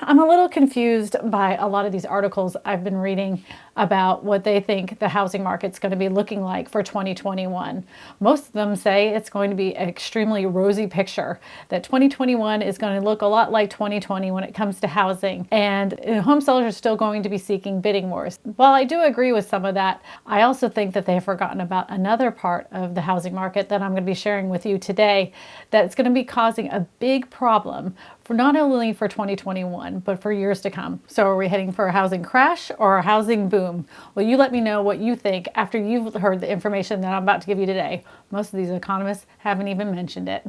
I'm a little confused by a lot of these articles I've been reading about what they think the housing market's going to be looking like for 2021. Most of them say it's going to be an extremely rosy picture, that 2021 is going to look a lot like 2020 when it comes to housing, and home sellers are still going to be seeking bidding wars. While I do agree with some of that, I also think that they have forgotten about another part of the housing market that I'm going to be sharing with you today, that's going to be causing a big problem for not only for 2021, but for years to come. So are we heading for a housing crash or a housing boom? Well, you let me know what you think after you've heard the information that I'm about to give you today. Most of these economists haven't even mentioned it.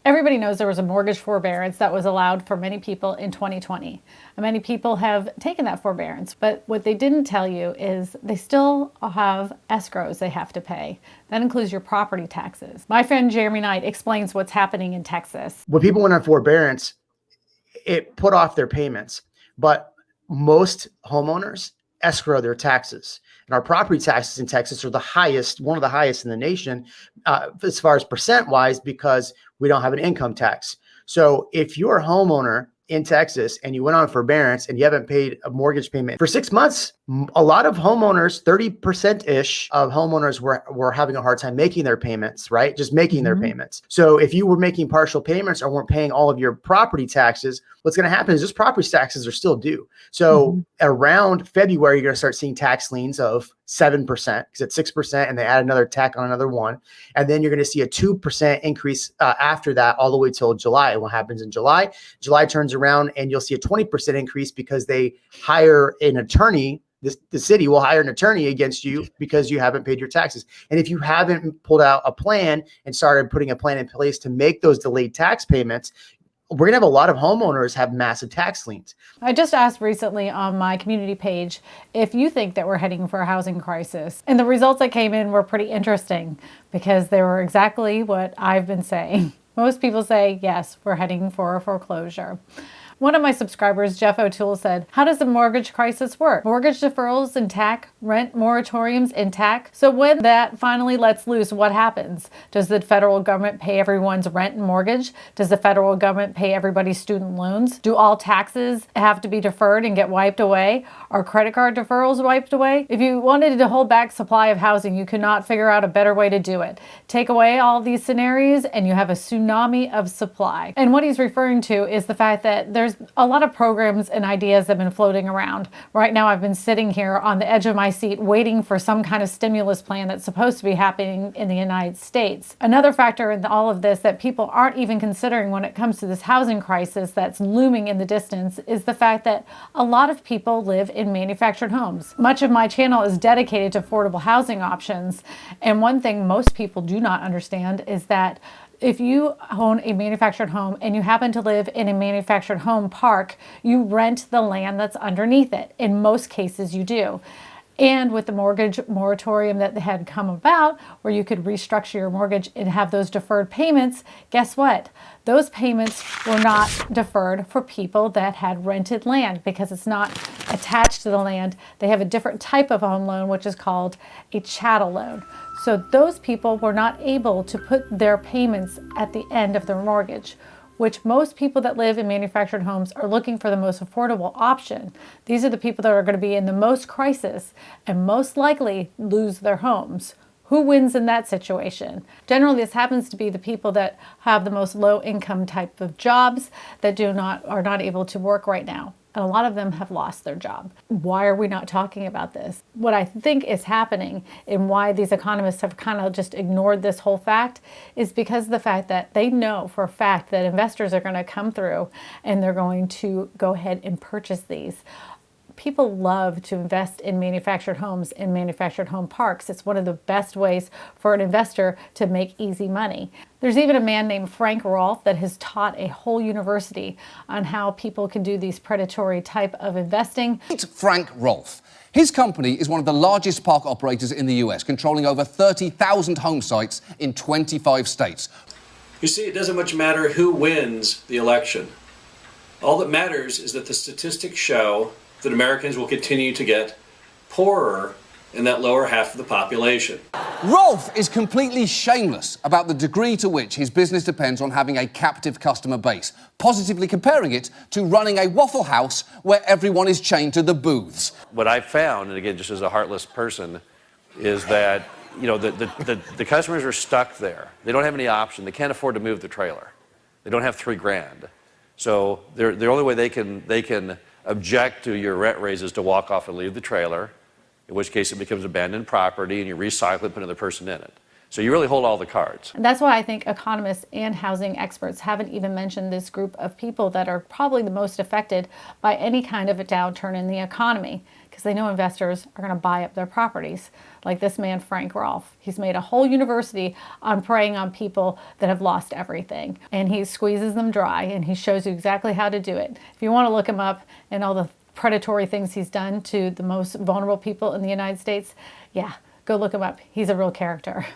Everybody knows there was a mortgage forbearance that was allowed for many people in 2020. And many people have taken that forbearance, but what they didn't tell you is they still have escrows they have to pay. That includes your property taxes. My friend Jeremy Knight explains what's happening in Texas. When people went on forbearance, it put off their payments, but most homeowners escrow their taxes. And our property taxes in Texas are the highest, one of the highest in the nation, as far as percent wise, because we don't have an income tax. So if you're a homeowner in Texas and you went on forbearance and you haven't paid a mortgage payment for 6 months, a lot of homeowners, 30%-ish of homeowners were having a hard time making their payments, right? Just making their payments. So if you were making partial payments or weren't paying all of your property taxes, what's going to happen is those property taxes are still due. So around February, you're going to start seeing tax liens of 7% because it's 6% and they add another tack on another one. And then you're going to see a 2% increase after that all the way till July. And what happens in July? July turns around and you'll see a 20% increase because they hire an attorney. The city will hire an attorney against you because you haven't paid your taxes. And if you haven't pulled out a plan and started putting a plan in place to make those delayed tax payments, we're going to have a lot of homeowners have massive tax liens. I just asked recently on my community page if you think that we're heading for a housing crisis. And the results that came in were pretty interesting because they were exactly what I've been saying. Most people say, yes, we're heading for a foreclosure. One of my subscribers, Jeff O'Toole, said, how does the mortgage crisis work? Mortgage deferrals intact, rent moratoriums intact. So when that finally lets loose, what happens? Does the federal government pay everyone's rent and mortgage? Does the federal government pay everybody's student loans? Do all taxes have to be deferred and get wiped away? Are credit card deferrals wiped away? If you wanted to hold back supply of housing, you could not figure out a better way to do it. Take away all these scenarios and you have a tsunami of supply. And what he's referring to is the fact that there's a lot of programs and ideas that have been floating around. Right now, I've been sitting here on the edge of my seat waiting for some kind of stimulus plan that's supposed to be happening in the United States. Another factor in all of this that people aren't even considering when it comes to this housing crisis that's looming in the distance is the fact that a lot of people live in manufactured homes. Much of my channel is dedicated to affordable housing options. And one thing most people do not understand is that if you own a manufactured home and you happen to live in a manufactured home park, you rent the land that's underneath it. In most cases, you do. And with the mortgage moratorium that had come about, where you could restructure your mortgage and have those deferred payments, guess what? Those payments were not deferred for people that had rented land because it's not attached to the land. They have a different type of home loan, which is called a chattel loan. So those people were not able to put their payments at the end of their mortgage, which most people that live in manufactured homes are looking for the most affordable option. These are the people that are going to be in the most crisis and most likely lose their homes. Who wins in that situation? Generally, this happens to be the people that have the most low income type of jobs that are not able to work right now. And a lot of them have lost their job. Why are we not talking about this? What I think is happening and why these economists have kind of just ignored this whole fact is because of the fact that they know for a fact that investors are going to come through and they're going to go ahead and purchase these. People love to invest in manufactured homes and manufactured home parks. It's one of the best ways for an investor to make easy money. There's even a man named Frank Rolfe that has taught a whole university on how people can do these predatory type of investing. It's Frank Rolfe. His company is one of the largest park operators in the US, controlling over 30,000 home sites in 25 states. You see, it doesn't much matter who wins the election. All that matters is that the statistics show that Americans will continue to get poorer in that lower half of the population. Rolf is completely shameless about the degree to which his business depends on having a captive customer base, positively comparing it to running a Waffle House where everyone is chained to the booths. What I've found, and again, just as a heartless person, is that the customers are stuck there. They don't have any option. They can't afford to move the trailer. They don't have $3,000. So the only way they can object to your rent raise is to walk off and leave the trailer, in which case it becomes abandoned property and you recycle it, put another person in it. So you really hold all the cards. And that's why I think economists and housing experts haven't even mentioned this group of people that are probably the most affected by any kind of a downturn in the economy, because they know investors are going to buy up their properties. Like this man, Frank Rolf. He's made a whole university on preying on people that have lost everything. And he squeezes them dry, and he shows you exactly how to do it. If you want to look him up and all the predatory things he's done to the most vulnerable people in the United States, yeah, go look him up. He's a real character.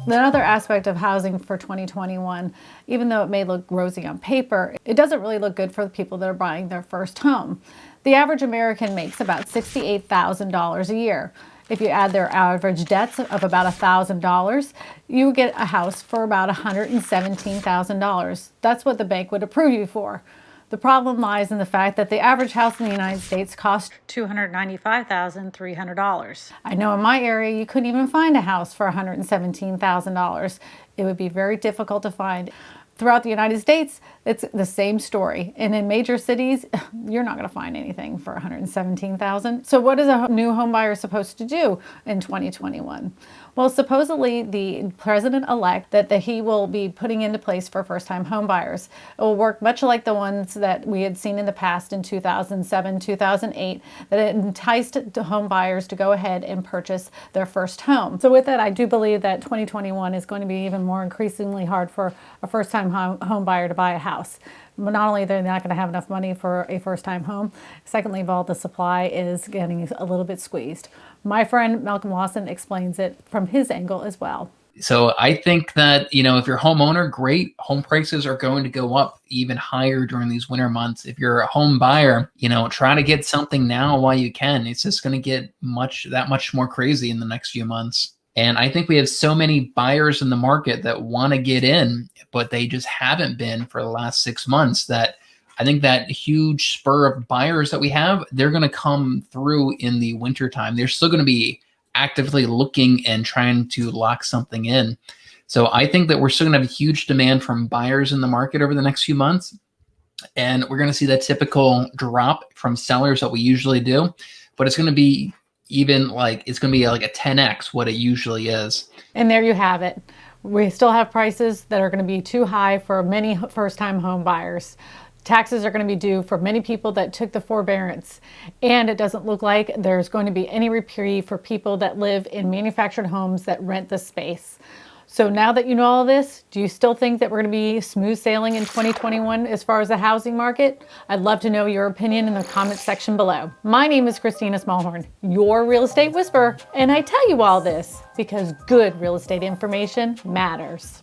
Another aspect of housing for 2021, even though it may look rosy on paper, it doesn't really look good for the people that are buying their first home. The average American makes about $68,000 a year. If you add their average debts of about $1,000, you get a house for about $117,000. That's what the bank would approve you for. The problem lies in the fact that the average house in the United States costs $295,300. I know in my area you couldn't even find a house for $117,000. It would be very difficult to find. Throughout the United States, it's the same story. And in major cities, you're not going to find anything for $117,000. So what is a new home buyer supposed to do in 2021? Well, supposedly the president-elect that he will be putting into place for first-time home buyers. It will work much like the ones that we had seen in the past in 2007, 2008, that it enticed home buyers to go ahead and purchase their first home. So with that, I do believe that 2021 is going to be even more increasingly hard for a first-time home buyer to buy a house. Not only they're not going to have enough money for a first-time home, secondly of all, the supply is getting a little bit squeezed. My friend Malcolm Lawson explains it from his angle as well. So I think that, if you're a homeowner, great. Home prices are going to go up even higher during these winter months. If you're a home buyer, try to get something now while you can. It's just going to get that much more crazy in the next few months. And I think we have so many buyers in the market that want to get in, but they just haven't been for the last 6 months, that I think that huge spur of buyers that we have, they're going to come through in the wintertime. They're still going to be actively looking and trying to lock something in. So I think that we're still going to have a huge demand from buyers in the market over the next few months. And we're going to see that typical drop from sellers that we usually do, but it's going to be like a 10x what it usually is. And there you have it. We still have prices that are going to be too high for many first-time home buyers. Taxes are going to be due for many people that took the forbearance. And it doesn't look like there's going to be any reprieve for people that live in manufactured homes that rent the space. So now that you know all this, do you still think that we're going to be smooth sailing in 2021 as far as the housing market? I'd love to know your opinion in the comments section below. My name is Kristina Smallhorn, your real estate whisperer, and I tell you all this because good real estate information matters.